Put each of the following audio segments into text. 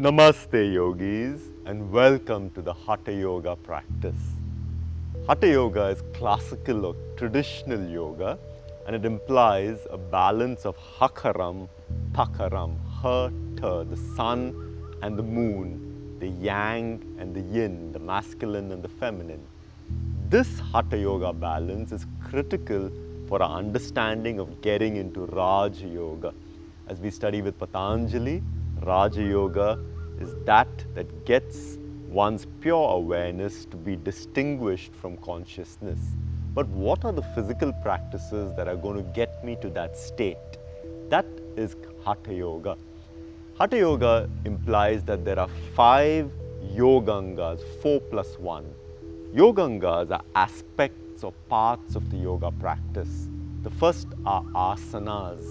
Namaste yogis and welcome to the Hatha Yoga practice. Hatha Yoga is classical or traditional yoga and it implies a balance of hakaram, pakaram, ha, the sun and the moon, the yang and the yin, the masculine and the feminine. This Hatha Yoga balance is critical for our understanding of getting into Raja Yoga. As we study with Patanjali, Raja Yoga is that gets one's pure awareness to be distinguished from consciousness. But what are the physical practices that are going to get me to that state? That is Hatha Yoga. Hatha Yoga implies that there are 5 yogangas, 4 plus 1. Yogangas are aspects or parts of the yoga practice. The first are asanas.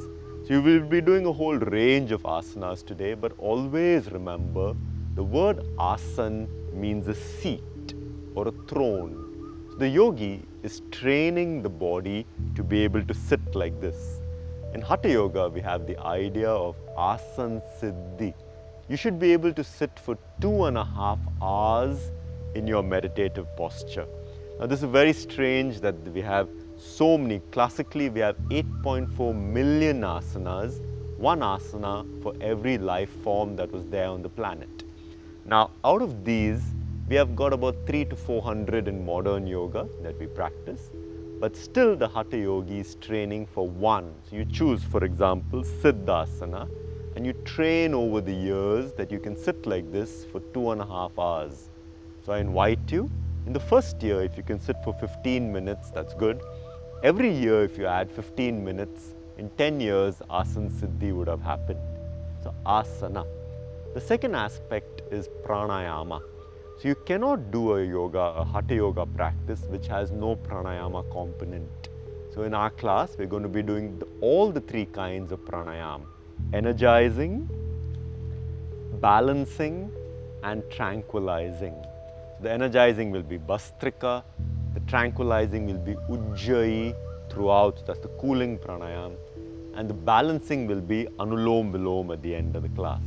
So you will be doing a whole range of asanas today, but always remember the word asan means a seat or a throne. So the yogi is training the body to be able to sit like this. In Hatha Yoga, we have the idea of asan siddhi. You should be able to sit for 2.5 hours in your meditative posture. Now this is very strange that we have so many. Classically, we have 8.4 million asanas, one asana for every life form that was there on the planet. Now, out of these, we have got about 300 to 400 in modern yoga that we practice, but still the Hatha Yogi is training for one. So you choose, for example, Siddhasana, and you train over the years that you can sit like this for 2.5 hours. So I invite you, in the first year, if you can sit for 15 minutes, that's good. Every year, if you add 15 minutes, in 10 years, Asana Siddhi would have happened. So asana. The second aspect is pranayama. So you cannot do a Hatha Yoga practice which has no pranayama component. So in our class, we're going to be doing all the 3 kinds of pranayama: energizing, balancing, and tranquilizing. So the energizing will be Bastrika, the tranquilizing will be Ujjayi throughout, that's the cooling pranayama, and the balancing will be Anulom Vilom at the end of the class.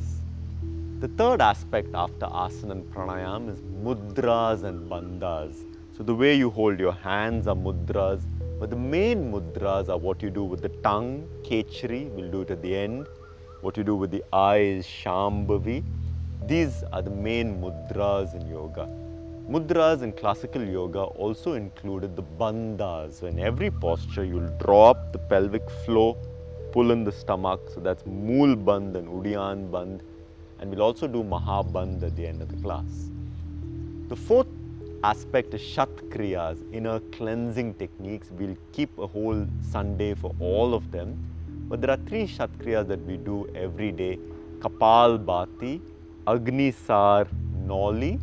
The third aspect after asana and pranayama is mudras and bandhas. So the way you hold your hands are mudras, but the main mudras are what you do with the tongue, Kechari, we'll do it at the end. What you do with the eyes, Shambhavi. These are the main mudras in yoga. Mudras in classical yoga also included the bandhas. So in every posture, you'll draw up the pelvic floor, pull in the stomach. So that's Mool Bandh and Udyan Bandh. And we'll also do Mahabandh at the end of the class. The fourth aspect is Shat Kriyas, inner cleansing techniques. We'll keep a whole Sunday for all of them. But there are 3 Shat Kriyas that we do every day: Kapal Bhati, Agni Sar Noli,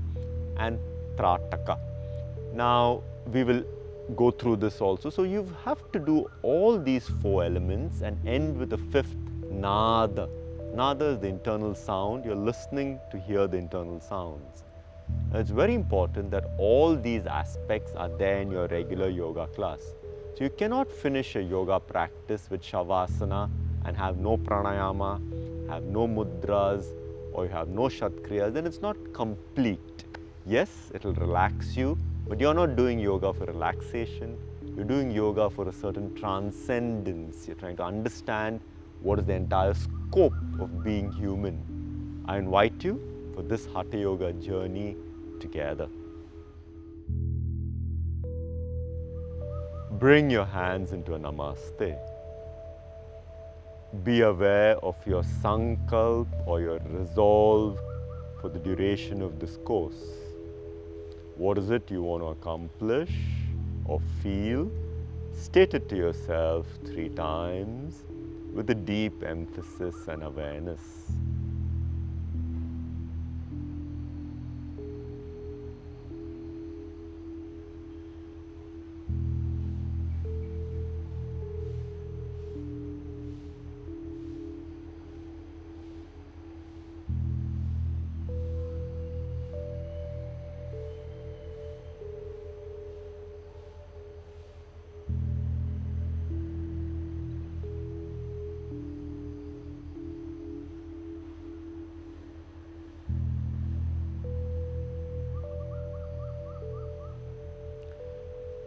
and Trataka. Now, we will go through this also. So you have to do all these 4 elements and end with the 5th, Nada. Nada is the internal sound. You're listening to hear the internal sounds. Now, it's very important that all these aspects are there in your regular yoga class. So you cannot finish a yoga practice with Shavasana and have no pranayama, have no mudras, or you have no Shatkriyas, then it's not complete. Yes, it'll relax you, but you're not doing yoga for relaxation. You're doing yoga for a certain transcendence. You're trying to understand what is the entire scope of being human. I invite you for this Hatha Yoga journey together. Bring your hands into a Namaste. Be aware of your sankalp or your resolve for the duration of this course. What is it you want to accomplish or feel? State it to yourself 3 times with a deep emphasis and awareness.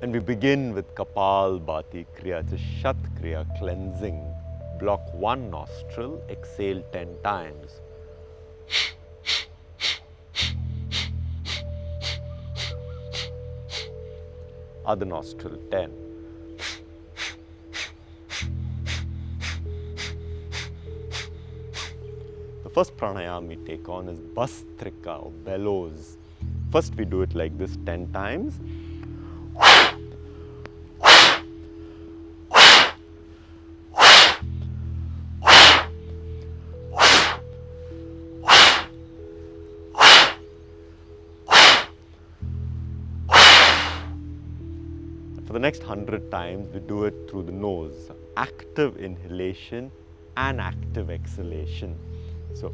And we begin with Kapalbhati Kriya. It's a Shat Kriya, cleansing. Block one nostril, exhale 10 times. Other nostril, 10. The first pranayama we take on is Bastrika, or bellows. First we do it like this 10 times. For the next 100 times, we do it through the nose. Active inhalation and active exhalation. So,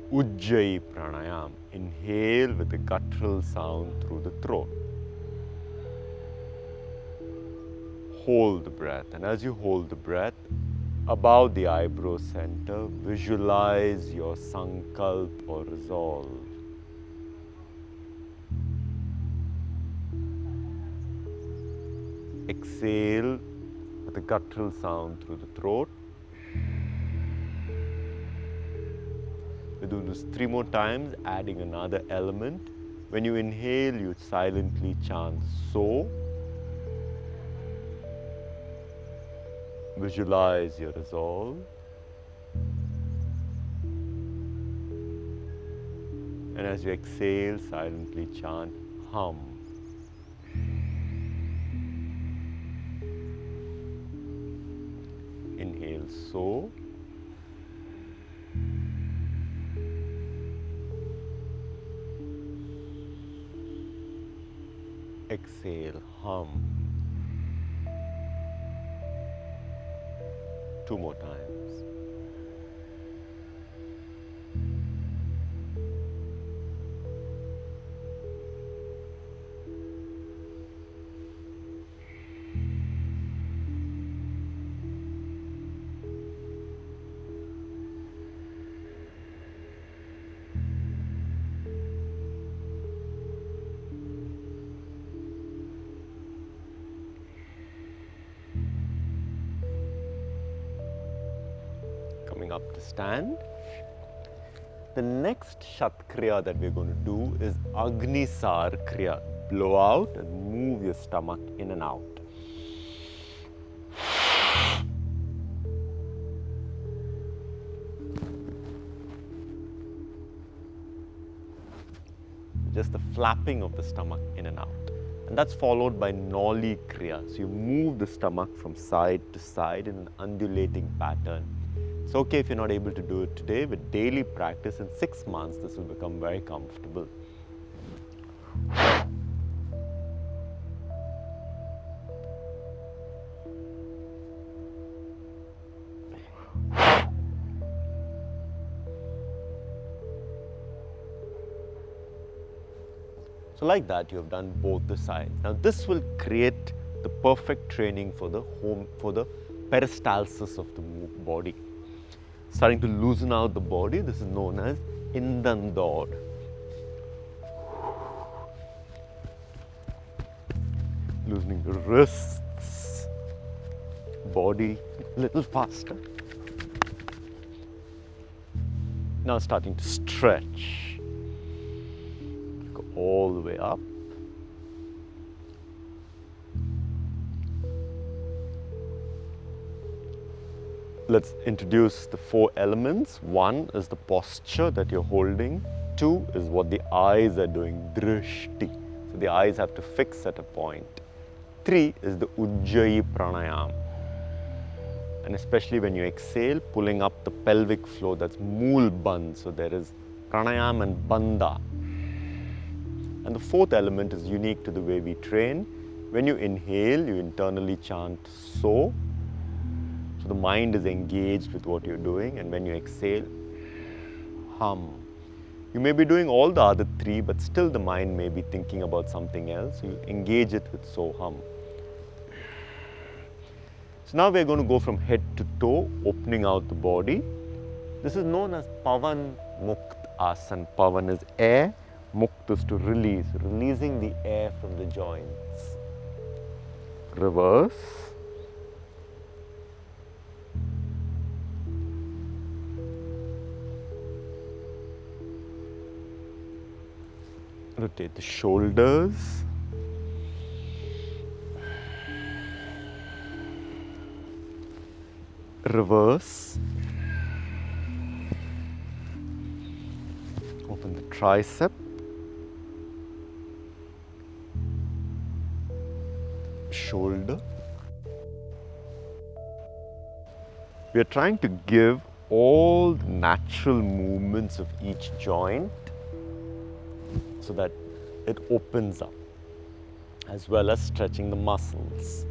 Ujjayi pranayam. Inhale with a guttural sound through the throat. Hold the breath, and as you hold the breath, above the eyebrow center, visualize your sankalp or resolve. Exhale with a guttural sound through the throat. We do this 3 more times, adding another element. When you inhale, you silently chant So. Visualize your resolve. And as you exhale, silently chant Hum. Inhale So. Exhale, hum. 2 more times. Coming up to stand. The next Shat Kriya that we're going to do is Agnisar Kriya. Blow out and move your stomach in and out. Just the flapping of the stomach in and out. And that's followed by Nauli Kriya. So you move the stomach from side to side in an undulating pattern. It's okay if you're not able to do it today. With daily practice, in 6 months, this will become very comfortable. So like that, you have done both the sides. Now this will create the perfect training for the peristalsis of the body. Starting to loosen out the body, this is known as Indandod. Loosening the wrists, body a little faster. Now starting to stretch. Go all the way up. Let's introduce the 4 elements. 1 is the posture that you're holding. 2 is what the eyes are doing, drishti. So the eyes have to fix at a point. 3 is the ujjayi pranayam. And especially when you exhale, pulling up the pelvic floor, that's mool bandh. So there is pranayam and bandha. And the 4th element is unique to the way we train. When you inhale, you internally chant so. So the mind is engaged with what you're doing, and when you exhale, hum. You may be doing all the other 3, but still the mind may be thinking about something else. So you engage it with so hum. So now we're going to go from head to toe, opening out the body. This is known as Pavan Mukt Asana. Pavan is air, Mukt is to release, releasing the air from the joints. Reverse. Rotate the shoulders. Reverse. Open the tricep. Shoulder. We are trying to give all the natural movements of each joint so that it opens up, as well as stretching the muscles.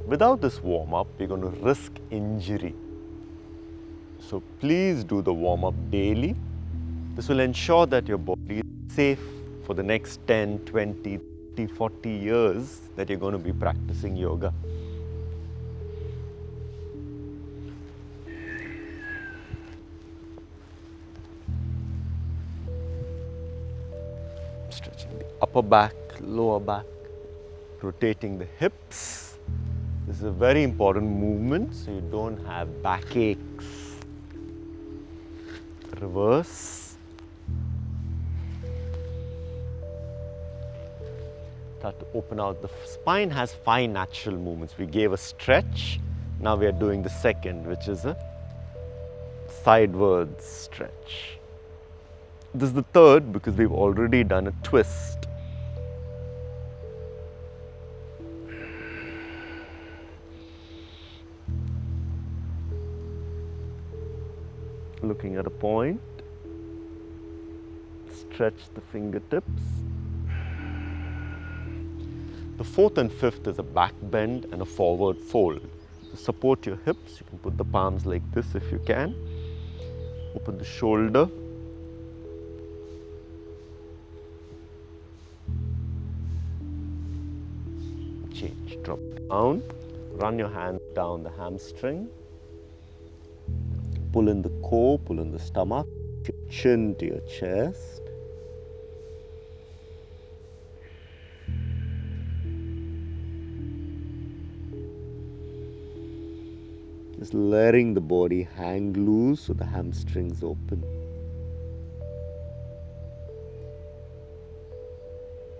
Without this warm-up, we're going to risk injury. So please do the warm-up daily. This will ensure that your body is safe for the next 10, 20, 30, 40 years that you're going to be practicing yoga. Stretching the upper back, lower back, rotating the hips. This is a very important movement so you don't have backaches. Reverse. Start to open out. The spine has 5 natural movements. We gave a stretch. Now we are doing the second, which is a sidewards stretch. This is the third because we've already done a twist. Looking at a point, stretch the fingertips. The 4th and 5th is a back bend and a forward fold. So support your hips. You can put the palms like this if you can. Open the shoulder. Change, drop down. Run your hands down the hamstring. Pull in the core, pull in the stomach, your chin to your chest. Just letting the body hang loose so the hamstrings open.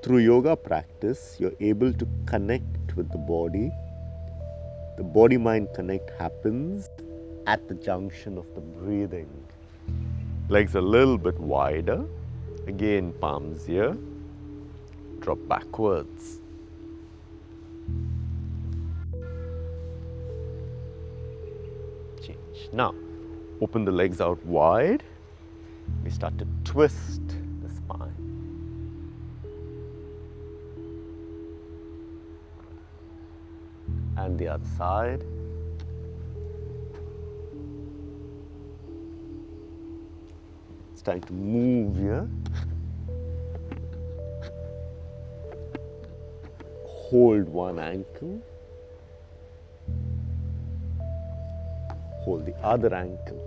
Through yoga practice, you're able to connect with the body. The body-mind connect happens at the junction of the breathing. Legs a little bit wider. Again, palms here. Drop backwards. Change. Now, open the legs out wide. We start to twist the spine. And the other side. It's time to move here. Hold one ankle. Hold the other ankle.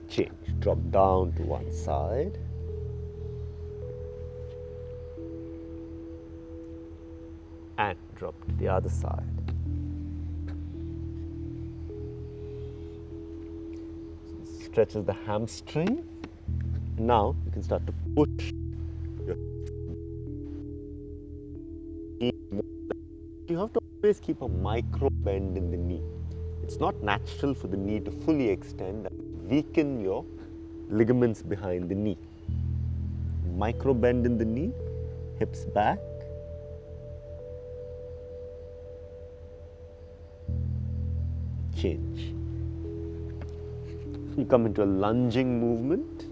Change. Drop down to one side. and drop to the other side. Stretches the hamstring. Now you can start to push your knee. You have to always keep a micro bend in the knee. It's not natural for the knee to fully extend and weaken your ligaments behind the knee. Micro bend in the knee, hips back. Change. You come into a lunging movement.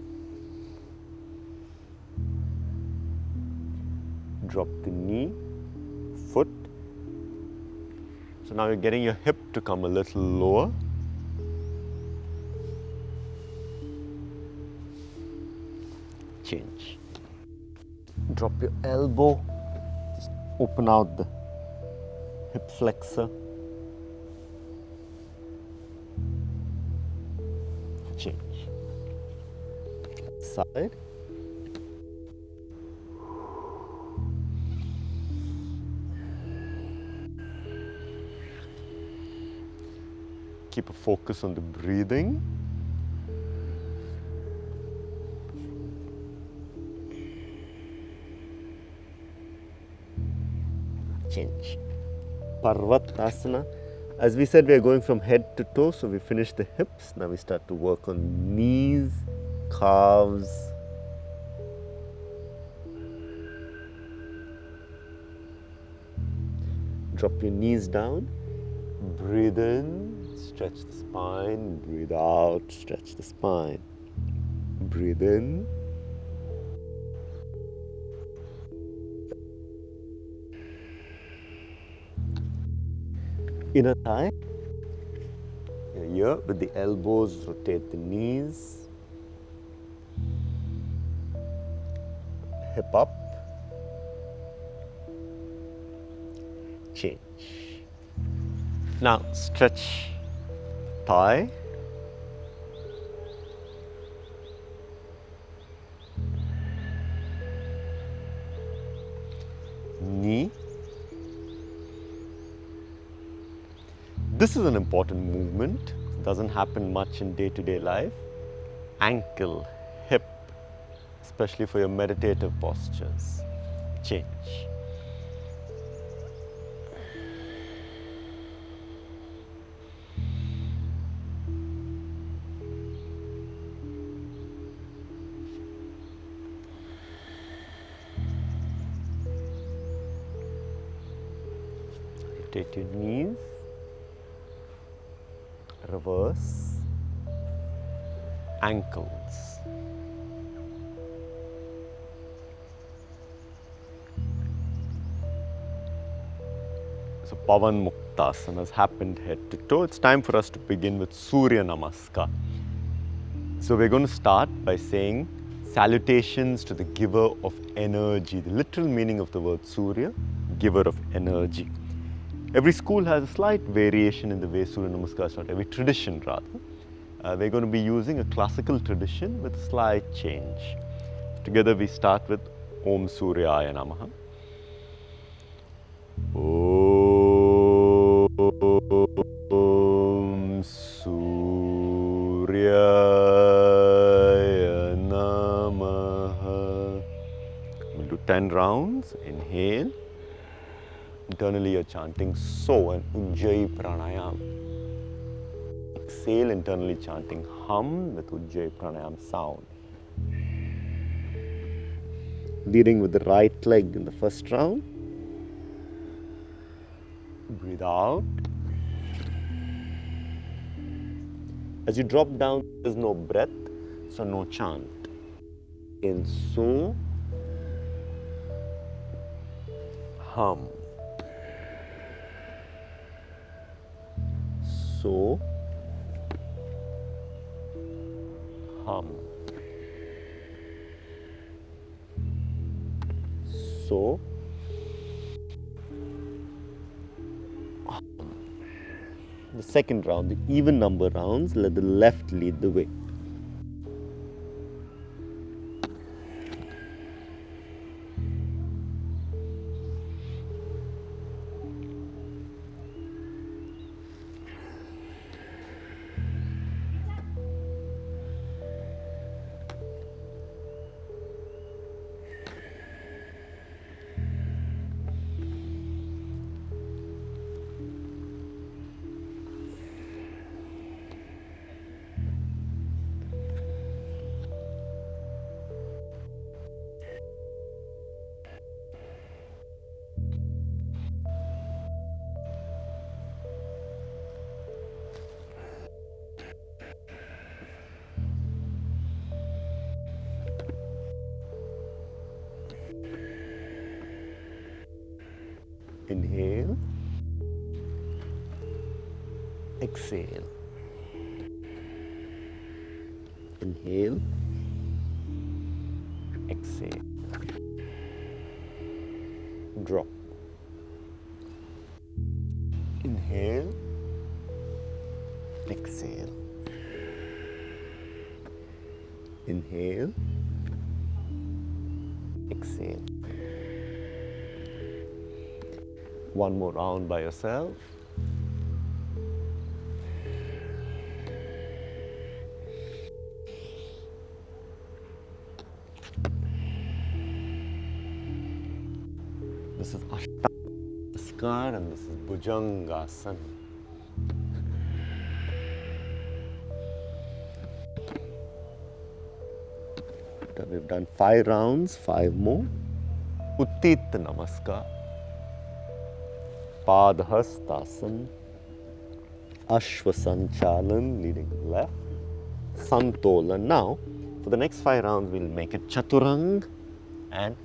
Drop the knee, foot. So now you're getting your hip to come a little lower. Change. Drop your elbow. Just open out the hip flexor. Change. Side. Keep a focus on the breathing. Change. Parvatasana. As we said, we are going from head to toe, so we finish the hips. Now we start to work on knees, calves. Drop your knees down. Breathe in, stretch the spine. Breathe out, stretch the spine. Breathe in. Inner thigh. Here with the elbows, rotate the knees. Hip up. Change. Now stretch thigh. Knee. This is an important movement. It doesn't happen much in day-to-day life. Ankle, hip, especially for your meditative postures. Change. Rotate your knees. Reverse. Ankles. So Pavan Muktasana has happened head to toe. It's time for us to begin with Surya Namaskar. So we're going to start by saying salutations to the giver of energy. The literal meaning of the word Surya, giver of energy. Every school has a slight variation in the way Surya Namaskar is taught, every tradition rather. We're going to be using a classical tradition with a slight change. Together we start with Om Suryaya Namaha. Om Suryaya Namaha. We'll do 10 rounds. Inhale. Internally you're chanting So and Ujjayi Pranayam. Exhale, internally chanting Hum with Ujjayi Pranayam sound. Leading with the right leg in the first round. Breathe out. As you drop down, there's no breath, so no chant. In So, Hum. So, Hum. So, Hum. The second round, the even number rounds, let the left lead the way. Inhale. Exhale. Inhale. Exhale. Drop. Inhale. Exhale. Inhale. Exhale. One more round by yourself. This is Ashtanga and this is Bhujangasana. We've done 5 rounds, 5 more. Uttita Namaskar. Padhastasana. Ashwasanchalan, leading left. Santolan. Now, for the next 5 rounds, we'll make it Chaturang and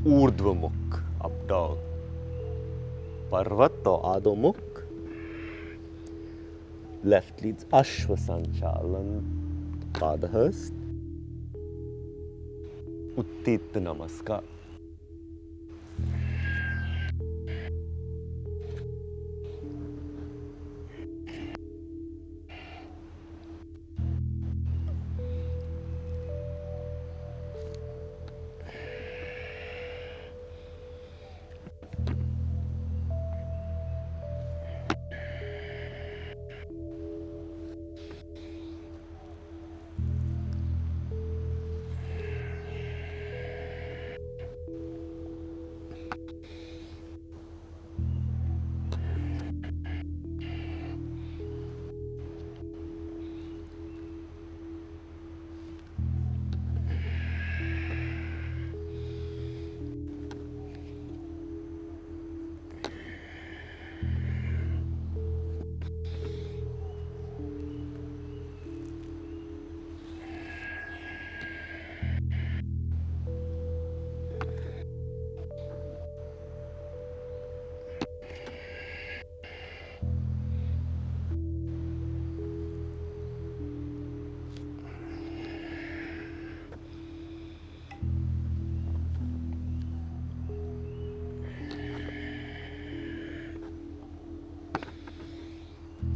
Urdhvamukh, up dog. Parvat or Adhomukh. Left leads Ashwasanchalan. Padhast. Uttita Namaskar.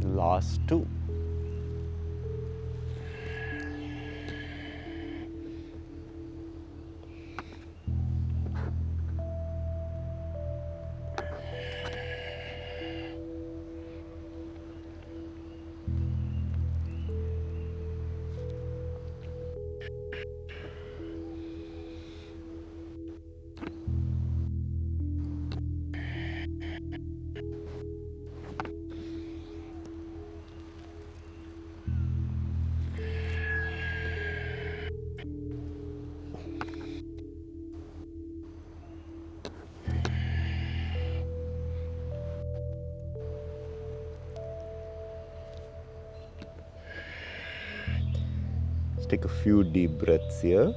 Last 2. Let's take a few deep breaths here.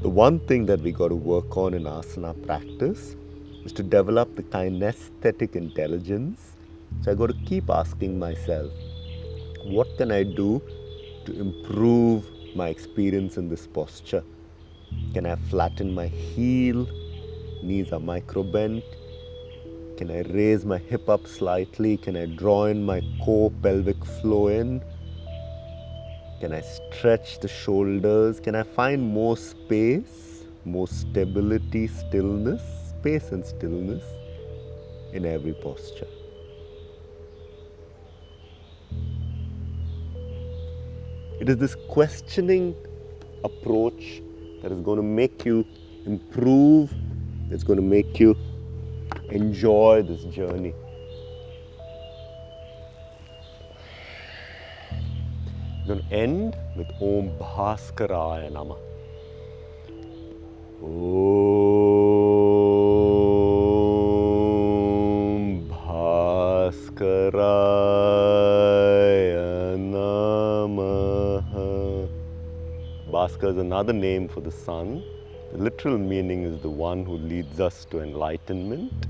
The one thing that we got to work on in asana practice is to develop the kinesthetic intelligence. So I got to keep asking myself, what can I do to improve my experience in this posture? Can I flatten my heel? Knees are micro bent. Can I raise my hip up slightly? Can I draw in my core pelvic flow in? Can I stretch the shoulders? Can I find more space, more stability, stillness, space and stillness in every posture? It is this questioning approach that is going to make you improve, it's going to make you enjoy this journey. We're going to end with Om Bhaskaraya Namah. Om Bhaskaraya Namah. Bhaskara is another name for the sun. The literal meaning is the one who leads us to enlightenment.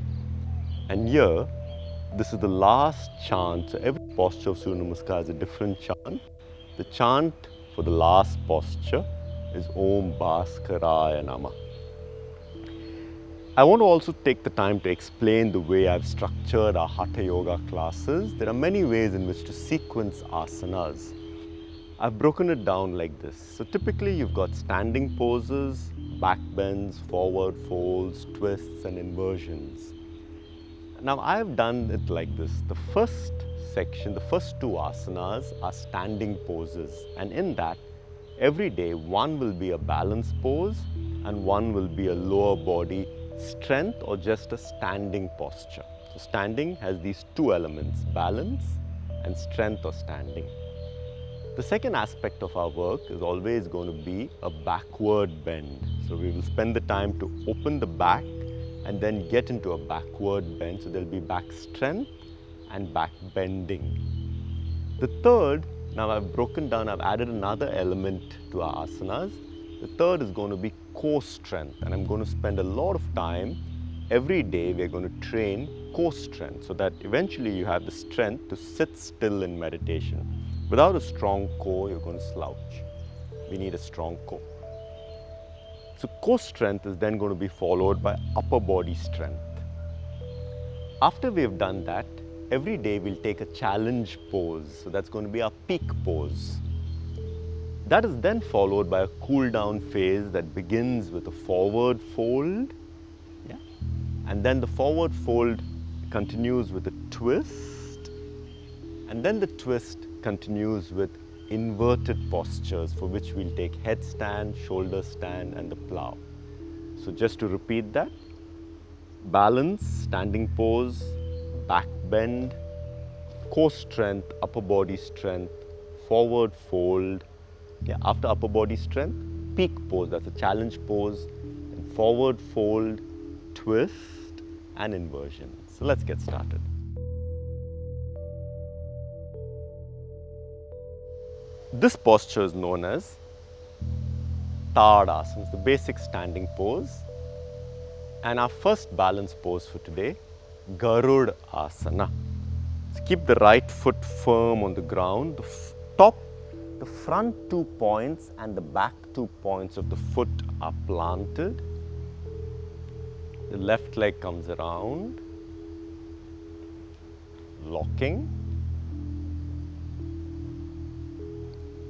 And here, this is the last chant. So every posture of Surya Namaskar has a different chant. The chant for the last posture is Om Bhaskaraya Namah. I want to also take the time to explain the way I've structured our Hatha Yoga classes. There are many ways in which to sequence asanas. I've broken it down like this. So typically you've got standing poses, back bends, forward folds, twists and inversions. Now I've done it like this. The first section, the first two asanas are standing poses, and in that every day one will be a balance pose and one will be a lower body strength or just a standing posture. So standing has these two elements, balance and strength or standing. The second aspect of our work is always going to be a backward bend. So we will spend the time to open the back and then get into a backward bend. So there will be back strength and back bending. The third, now I've broken down, I've added another element to our asanas. The third is going to be core strength, and I'm going to spend a lot of time every day. We're going to train core strength so that eventually you have the strength to sit still in meditation. Without a strong core, you're going to slouch. We need a strong core. So core strength is then going to be followed by upper body strength. After we've done that, every day we'll take a challenge pose. So that's going to be our peak pose. That is then followed by a cool down phase that begins with a forward fold. Yeah. And then the forward fold continues with a twist. And then the twist continues with inverted postures, for which we'll take headstand, shoulder stand and the plow. So just to repeat that, balance, standing pose, back bend, core strength, upper body strength, forward fold. Yeah, after upper body strength, peak pose, that's a challenge pose, and forward fold, twist and inversion. So let's get started. This posture is known as Tadasana, the basic standing pose. And our first balance pose for today, Garuda Asana. So keep the right foot firm on the ground. The front 2 points and the back 2 points of the foot are planted. The left leg comes around, locking.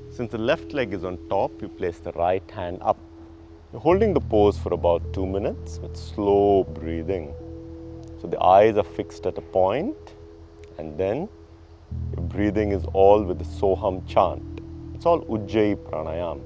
Since the left leg is on top, you place the right hand up. You're holding the pose for about 2 minutes with slow breathing. So the eyes are fixed at a point, and then your breathing is all with the Soham chant. It's all Ujjayi pranayam.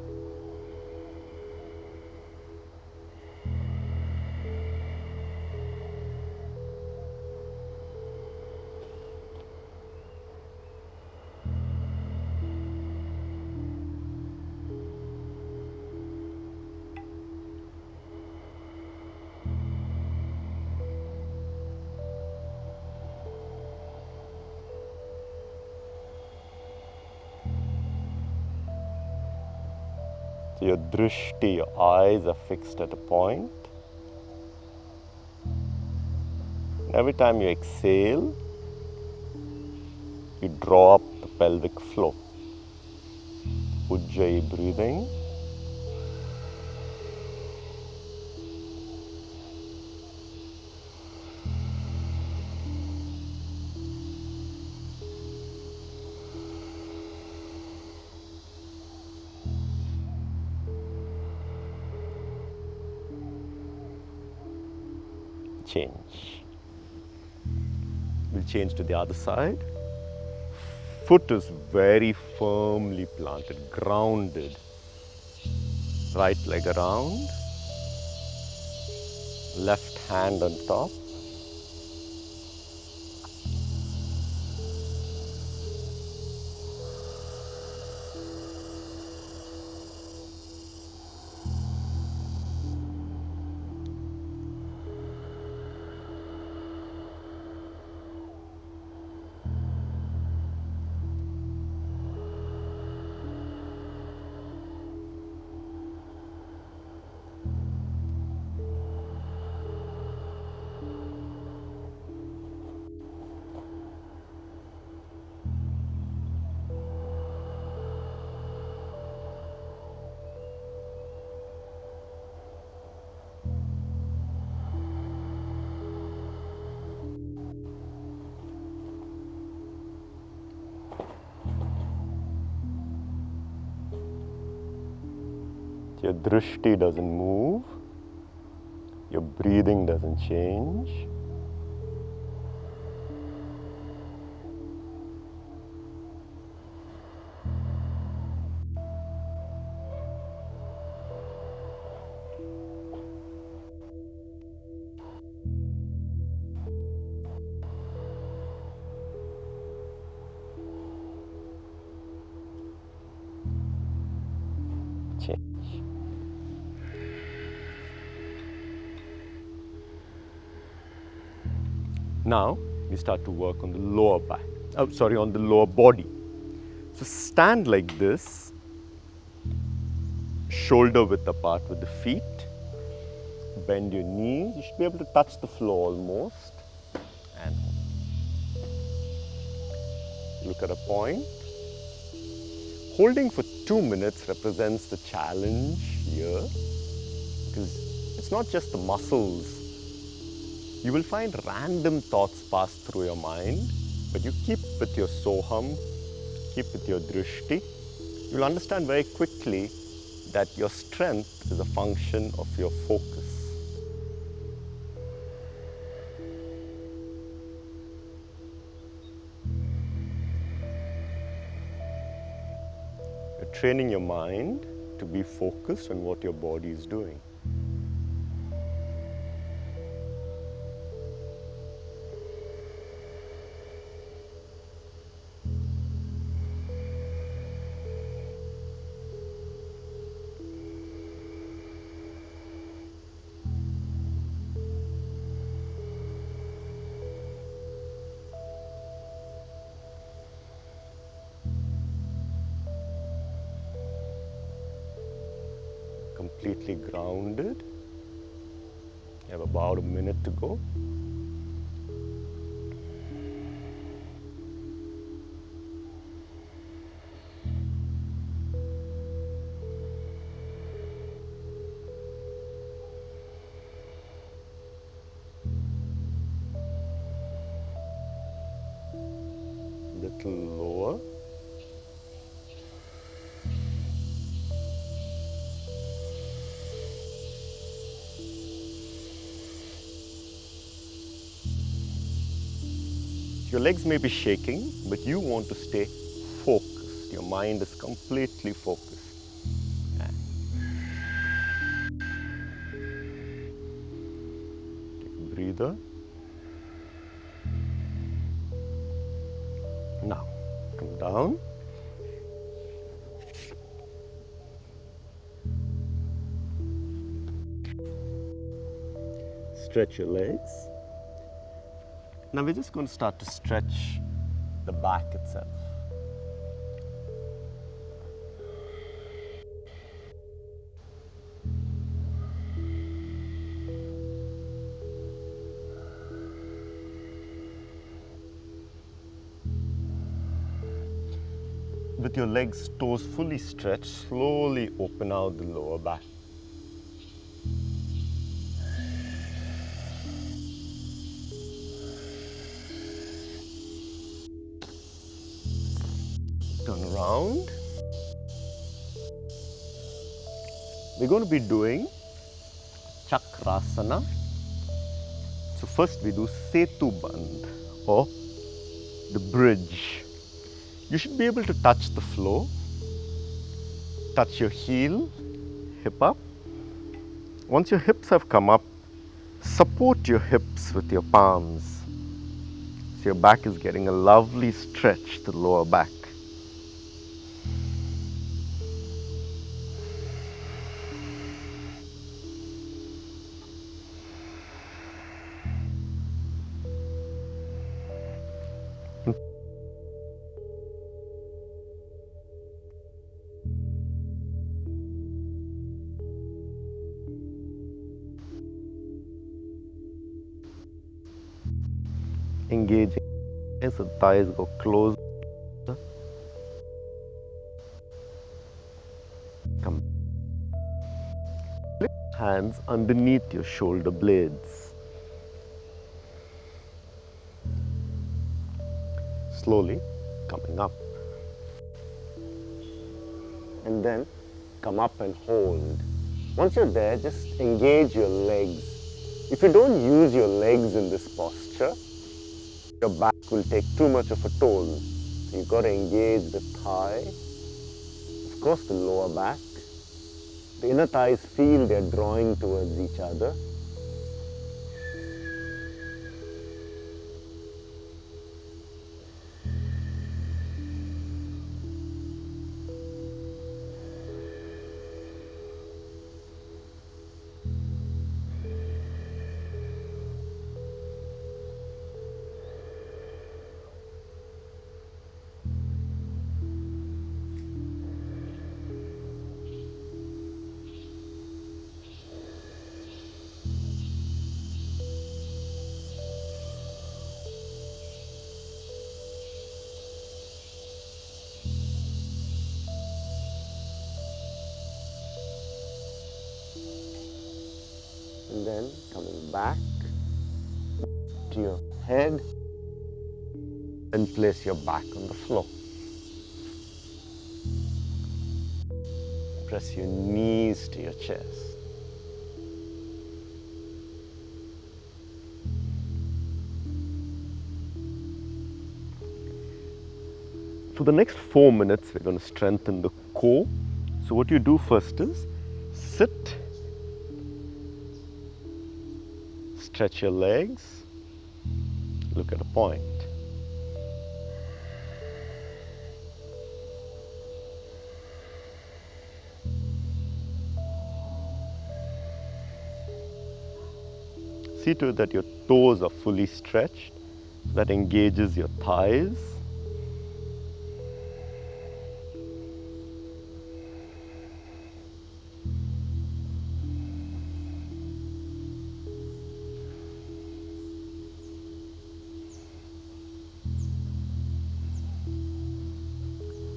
So your drishti, your eyes are fixed at a point. And every time you exhale, you draw up the pelvic floor. Ujjayi breathing. Change. We'll change to the other side. Foot is very firmly planted, grounded. Right leg around. Left hand on top. Your drishti doesn't move, your breathing doesn't change. Change. Now we start to work on the lower back. On the lower body. So stand like this, shoulder width apart with the feet. Bend your knees. You should be able to touch the floor almost. And look at a point. Holding for 2 minutes represents the challenge here, because it's not just the muscles. You will find random thoughts pass through your mind, but you keep with your soham, keep with your drishti. You'll understand very quickly that your strength is a function of your focus. You're training your mind to be focused on what your body is doing. Completely grounded. You have about a minute to go. Little lower. Your legs may be shaking, but you want to stay focused. Your mind is completely focused. Take a breather. Now, come down. Stretch your legs. Now we're just going to start to stretch the back itself. With your legs, toes fully stretched, slowly open out the lower back. Turn around. We're going to be doing chakrasana. So first we do setu bandh, or the bridge. You should be able to touch the floor. Touch your heel, hip up. Once your hips have come up, support your hips with your palms. So your back is getting a lovely stretch to the lower back. Engaging as the thighs go close. Come. Flip hands underneath your shoulder blades. Slowly coming up. And then come up and hold. Once you're there, just engage your legs. If you don't use your legs in this posture, your back will take too much of a toll. So you've got to engage the thigh, of course the lower back. The inner thighs feel they're drawing towards each other. And then coming back to your head and place your back on the floor. Press your knees to your chest. For the next 4 minutes, we're going to strengthen the core. So what you do first is sit, stretch your legs, look at a point. See to it that your toes are fully stretched. That engages your thighs.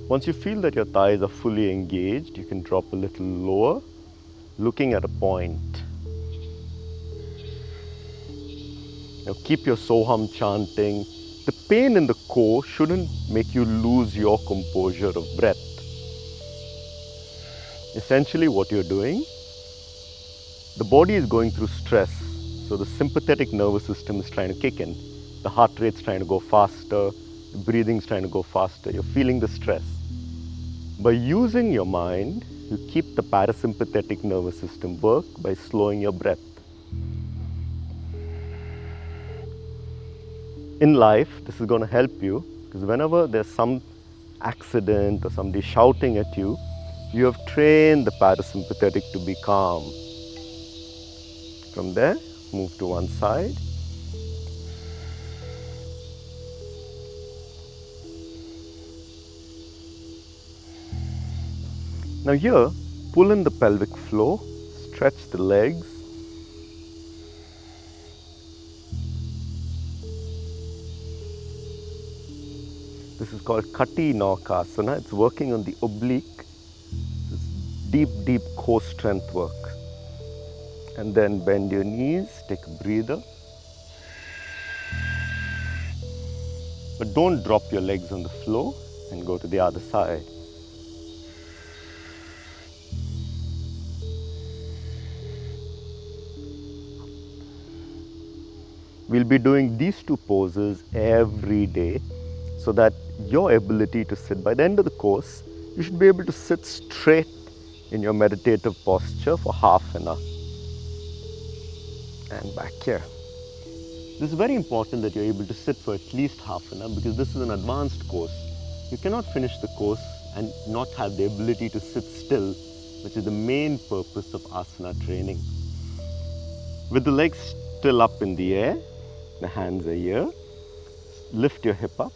Once you feel that your thighs are fully engaged, you can drop a little lower, looking at a point. Now keep your Soham chanting. The pain in the core shouldn't make you lose your composure of breath. Essentially what you're doing, the body is going through stress, so the sympathetic nervous system is trying to kick in. The heart rate's trying to go faster, the breathing's trying to go faster, you're feeling the stress. By using your mind, you keep the parasympathetic nervous system work by slowing your breath. In life, this is going to help you because whenever there's some accident or somebody shouting at you, you have trained the parasympathetic to be calm. From there, move to one side. Now here, pull in the pelvic floor, stretch the legs. This is called Kati Naukasana. It's working on the oblique. This deep, deep core strength work. And then bend your knees, take a breather. But don't drop your legs on the floor and go to the other side. We'll be doing these two poses every day so that your ability to sit, by the end of the course, you should be able to sit straight in your meditative posture for half an hour. And back here. This is very important that you're able to sit for at least half an hour because this is an advanced course. You cannot finish the course and not have the ability to sit still, which is the main purpose of asana training. With the legs still up in the air, the hands are here, lift your hip up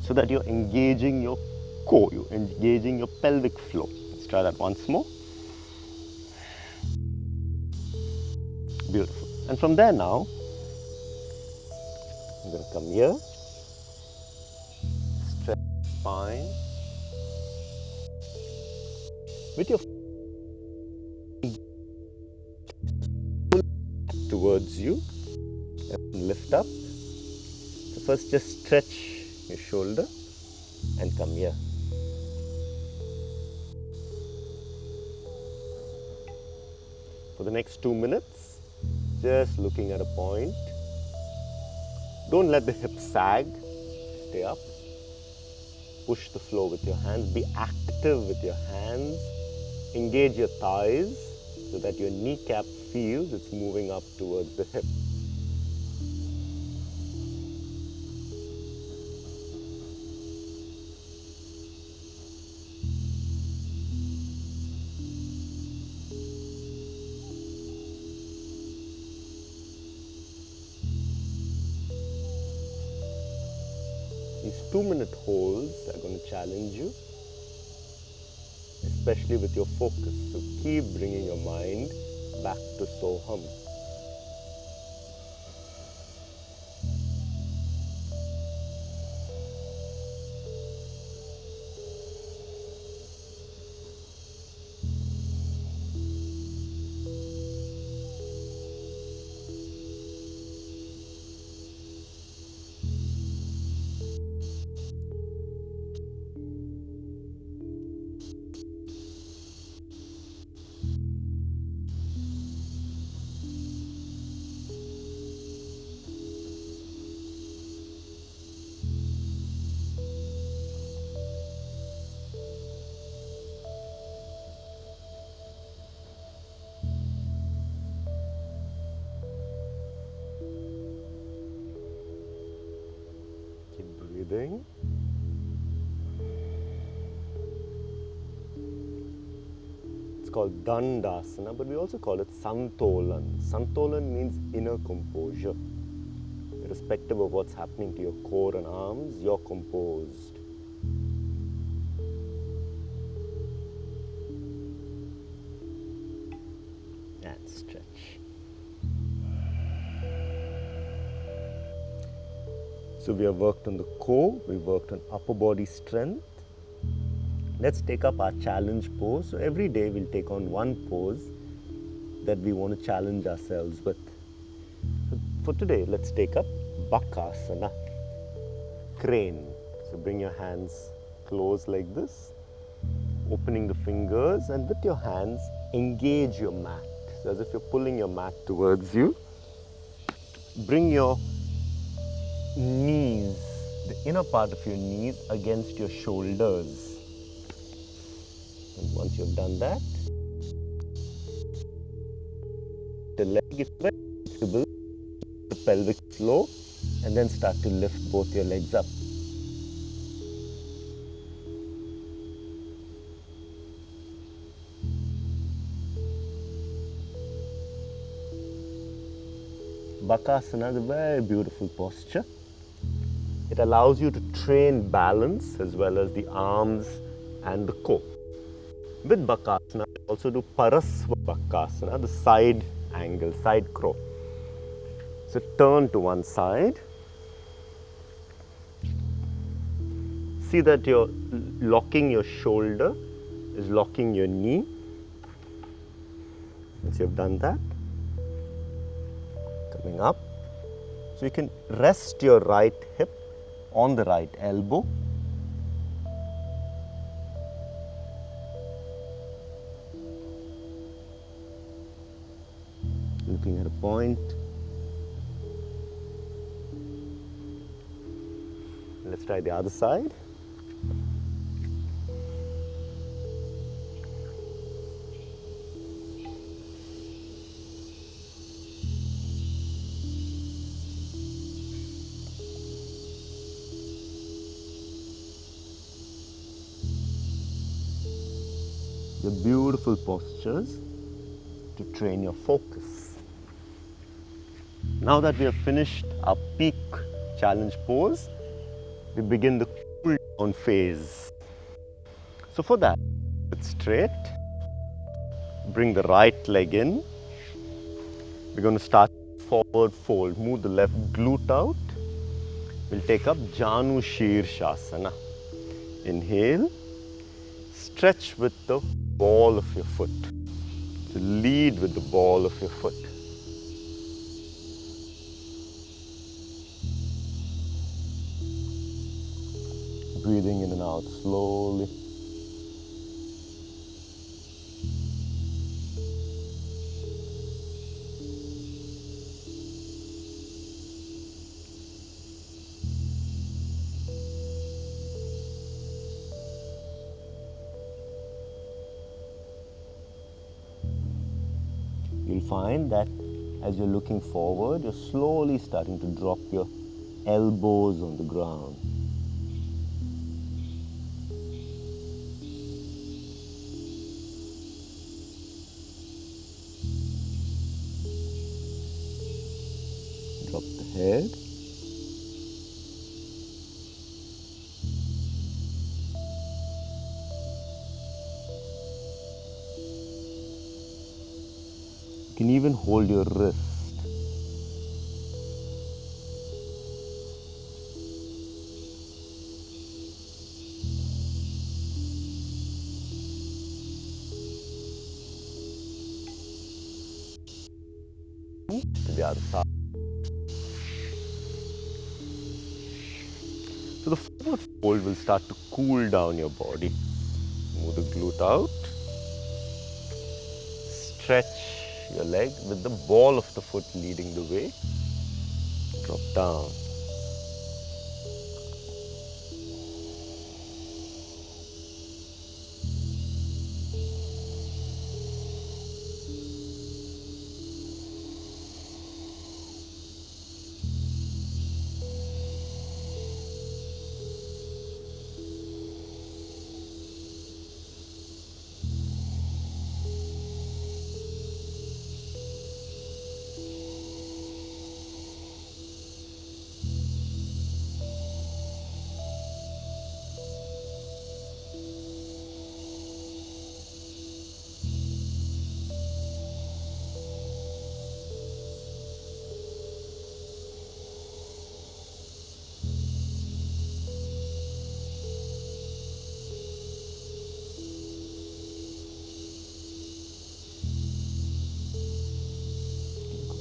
so that you're engaging your core, you're engaging your pelvic floor. Let's try that once more. Beautiful. And from there now, I'm going to come here, stretch the spine. With your towards you, and lift up. So first just stretch your shoulder and come here. For the next 2 minutes, just looking at a point. Don't let the hips sag. Stay up. Push the floor with your hands. Be active with your hands. Engage your thighs so that your kneecap feels it's moving up towards the hip. These 2-minute holds are going to challenge you, especially with your focus. So keep bringing your mind back to Soham. Keep breathing. It's called Dandasana, but we also call it Santolan. Santolan means inner composure. Irrespective of what's happening to your core and arms, you're composed. And stretch. So we have worked on the core, we worked on upper body strength. Let's take up our challenge pose. So every day we'll take on one pose that we want to challenge ourselves with. So for today, let's take up Bakasana, crane. So bring your hands close like this, opening the fingers, and with your hands, engage your mat. So as if you're pulling your mat towards you. Bring your knees, the inner part of your knees against your shoulders. And once you've done that, the leg is very comfortable, the pelvic floor, and then start to lift both your legs up. Bakasana is a very beautiful posture. It allows you to train balance as well as the arms and the core. With Bakasana, we also do Parasva Bakasana, the side angle, side crow. So turn to one side. See that you're locking your shoulder is locking your knee. Once you've done that, coming up. So you can rest your right hip on the right elbow. Looking at a point. Let's try the other side. The beautiful postures to train your focus. Now that we have finished our peak challenge pose, we begin the cool down phase. So for that, sit straight, bring the right leg in. We're going to start forward fold, move the left glute out. We'll take up Janu Shirshasana. Inhale, stretch with the ball of your foot. So lead with the ball of your foot. Breathing in and out slowly. find that as you're looking forward, you're slowly starting to drop your elbows on the ground. Drop the head. You can even hold your wrist. To the other side. So the forward fold will start to cool down your body. Move the glute out. Stretch your leg with the ball of the foot leading the way. Drop down.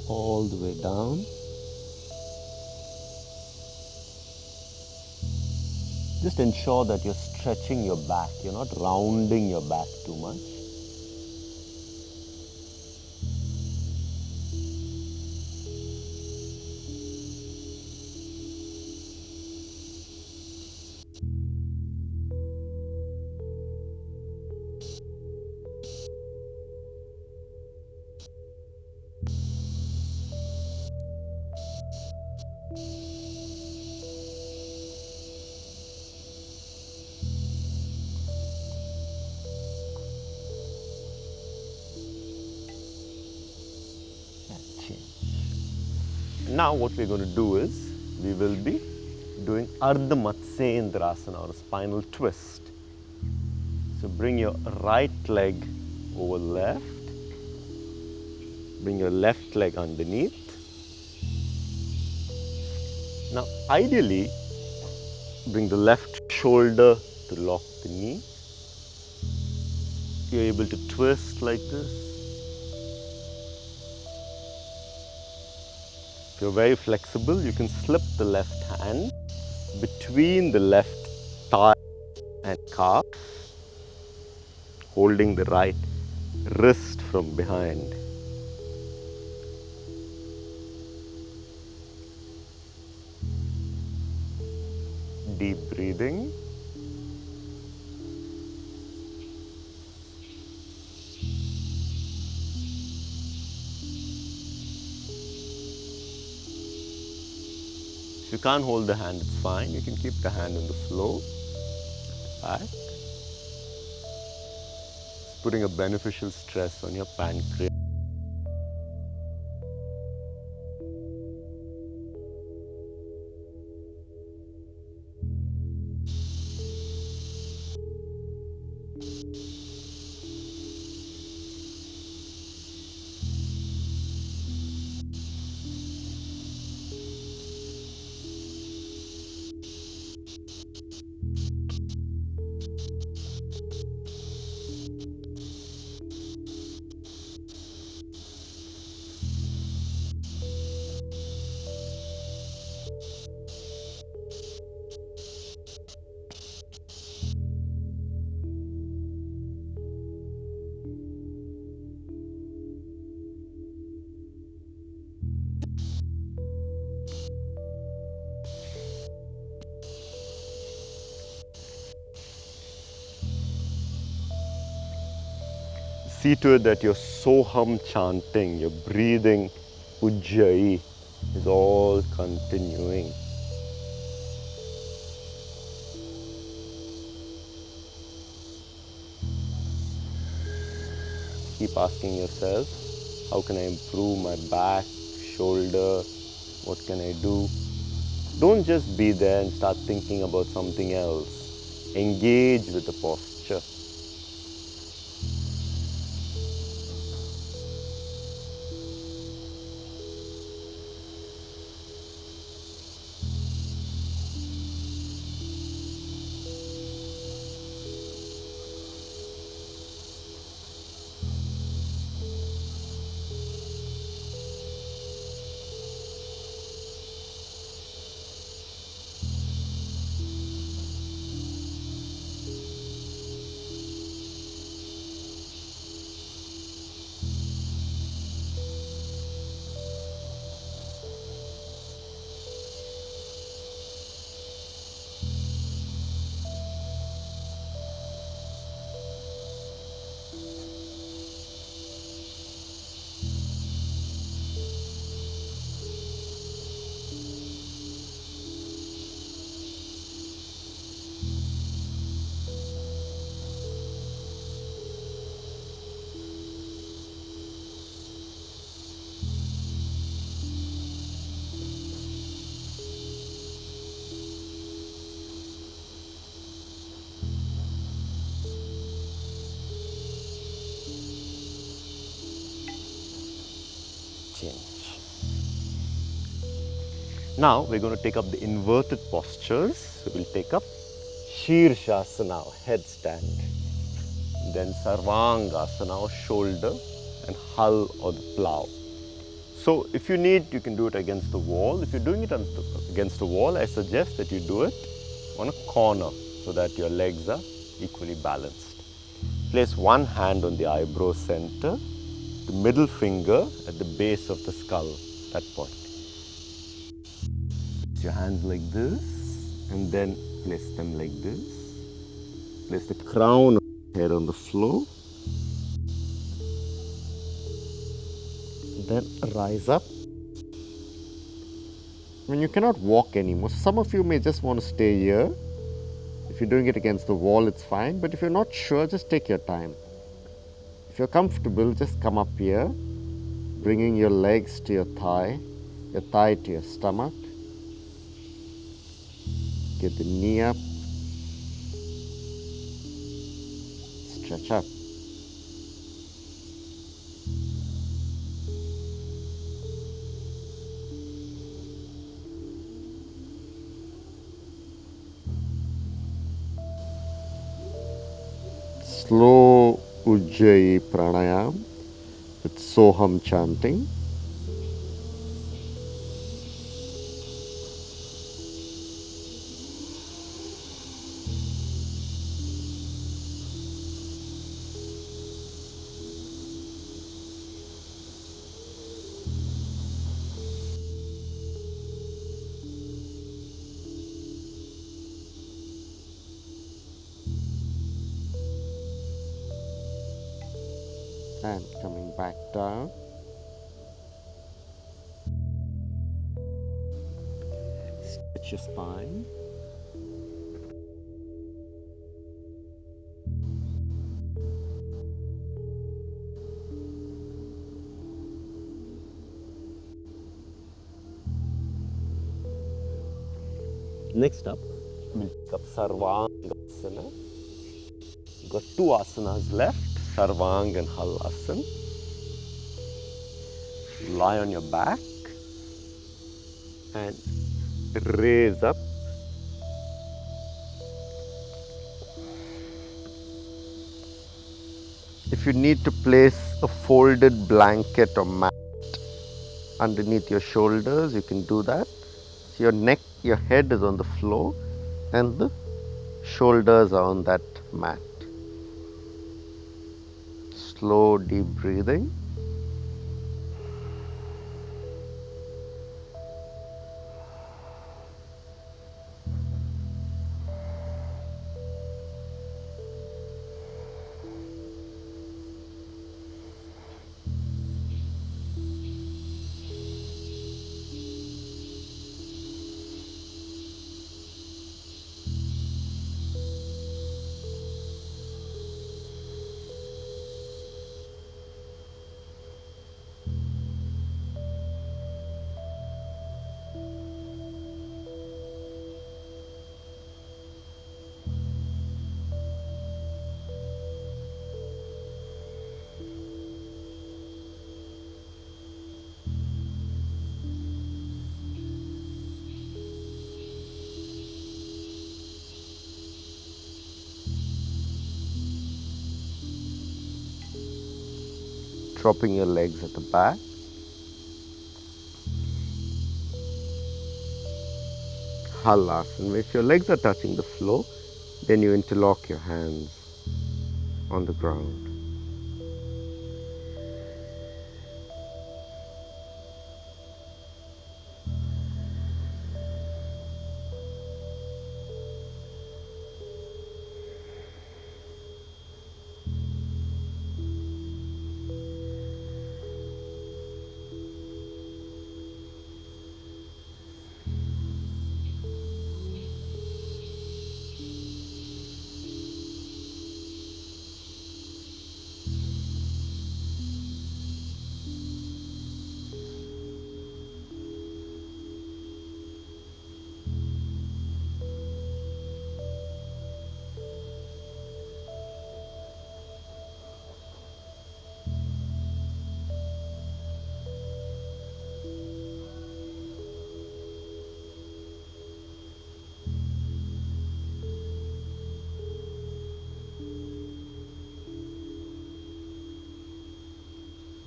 All the way down. Just ensure that you're stretching your back. You're not rounding your back too much. Now what we're going to do is, we will be doing Ardha Matsyendrasana, or a spinal twist. So bring your right leg over left. Bring your left leg underneath. Now ideally, bring the left shoulder to lock the knee. You're able to twist like this. If you're very flexible, you can slip the left hand between the left thigh and calf, holding the right wrist from behind. Deep breathing. If you can't hold the hand, it's fine. You can keep the hand on the floor. Back. Putting a beneficial stress on your pancreas. see to it that your soham chanting, your breathing, ujjayi, is all continuing. Keep asking yourself, how can I improve my back, shoulder, what can I do? Don't just be there and start thinking about something else. Engage with the posture. Change. Now we're going to take up the inverted postures. So we'll take up Shirshasana, headstand. Then Sarvangasana, or shoulder, and Hal, or the plow. So if you need, you can do it against the wall. If you're doing it against the wall, I suggest that you do it on a corner so that your legs are equally balanced. Place one hand on the eyebrow center, the middle finger at the base of the skull, that point. Place your hands like this and then place them like this. Place the crown of the head on the floor. Then rise up. When you cannot walk anymore, some of you may just want to stay here. If you're doing it against the wall, it's fine. But if you're not sure, just take your time. If you're comfortable, just come up here, bringing your legs to your thigh to your stomach. Get the knee up. Stretch up. Slow Ujjayi pranayam with Soham chanting. And coming back down. Stretch your spine. Next up, we'll pick up Sarvangasana. You've got two asanas left, Sarvang and Halasana. Lie on your back and raise up. If you need to place a folded blanket or mat underneath your shoulders, you can do that. So your neck, your head is on the floor and the shoulders are on that mat. Slow, deep breathing. dropping your legs at the back. Halasana. If your legs are touching the floor, then you interlock your hands on the ground.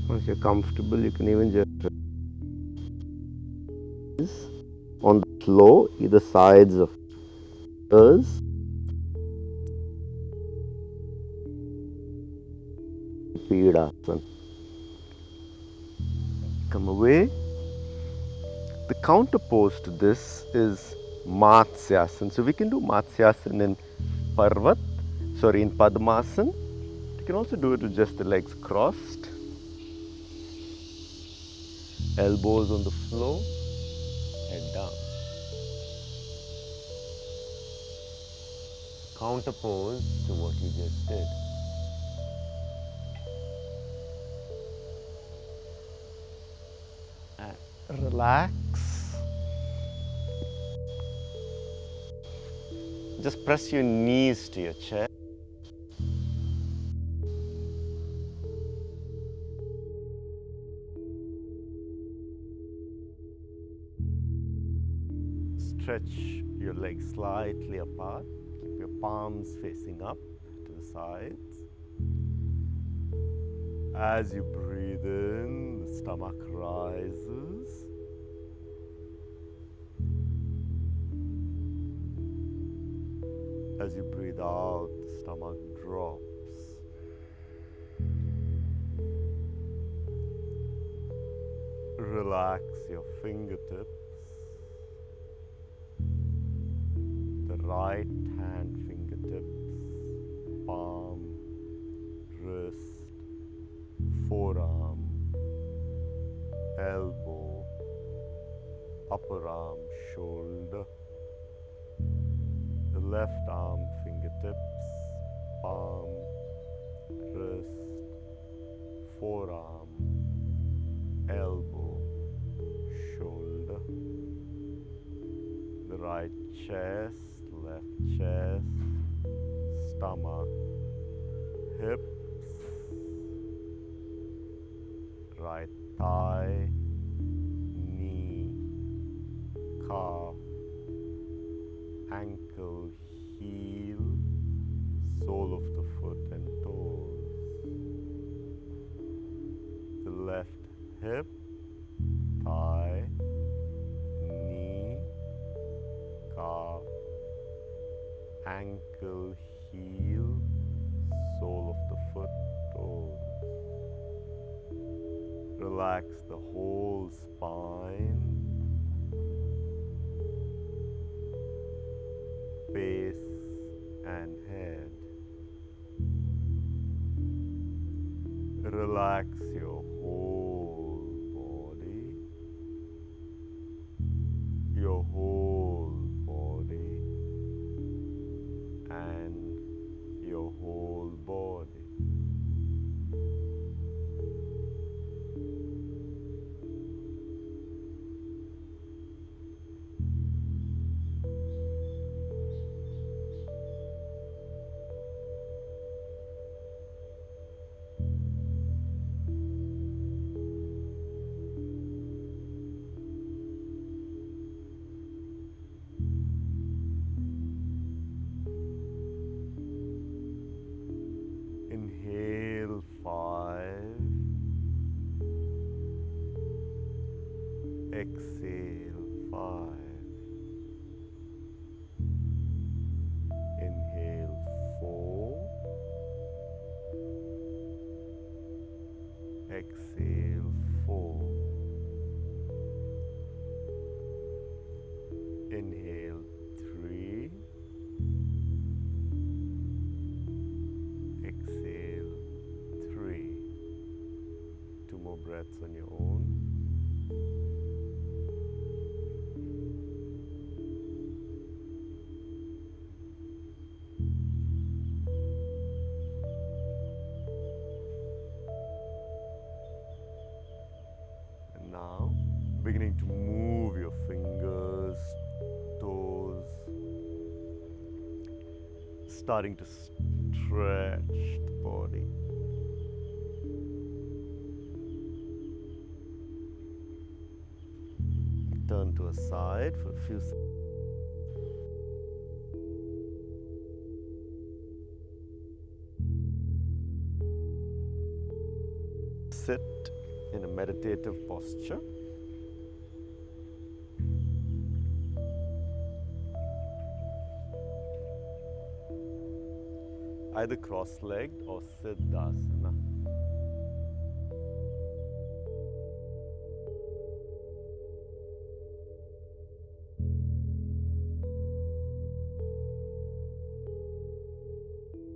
Once you're comfortable, you can even just on the floor, either sides of yours. Pidasana. Come away. The counter pose to this is Matsyasana. So we can do Matsyasana in in Padmasana. You can also do it with just the legs crossed. Elbows on the floor, head down. Counter pose to what you just did. And relax. Just press your knees to your chest. Stretch your legs slightly apart. Keep your palms facing up to the sides. As you breathe in, the stomach rises. As you breathe out, the stomach drops. Relax your fingertips. The right hand fingertips, palm, wrist, forearm, elbow, upper arm, shoulder. The left arm fingertips, palm, wrist, forearm, elbow, shoulder. The right chest, left chest, stomach, hips, right thigh, knee, calf, ankle, heel, sole of the foot and toes. The left hip, thigh, knee, calf, ankle, heel, sole of the foot, toes. Relax the whole spine, face and head. Relax your whole body, your whole body, and your whole body. Inhale 5, Exhale, 5. Inhale, 4. Exhale, 4. Inhale, 3. Exhale, 3. 2 more breaths on your own. And now, beginning to move your fingers, toes, starting to stretch the body. Turn to a side for a few seconds. Sit in a meditative posture. Either cross-legged or Siddhasana.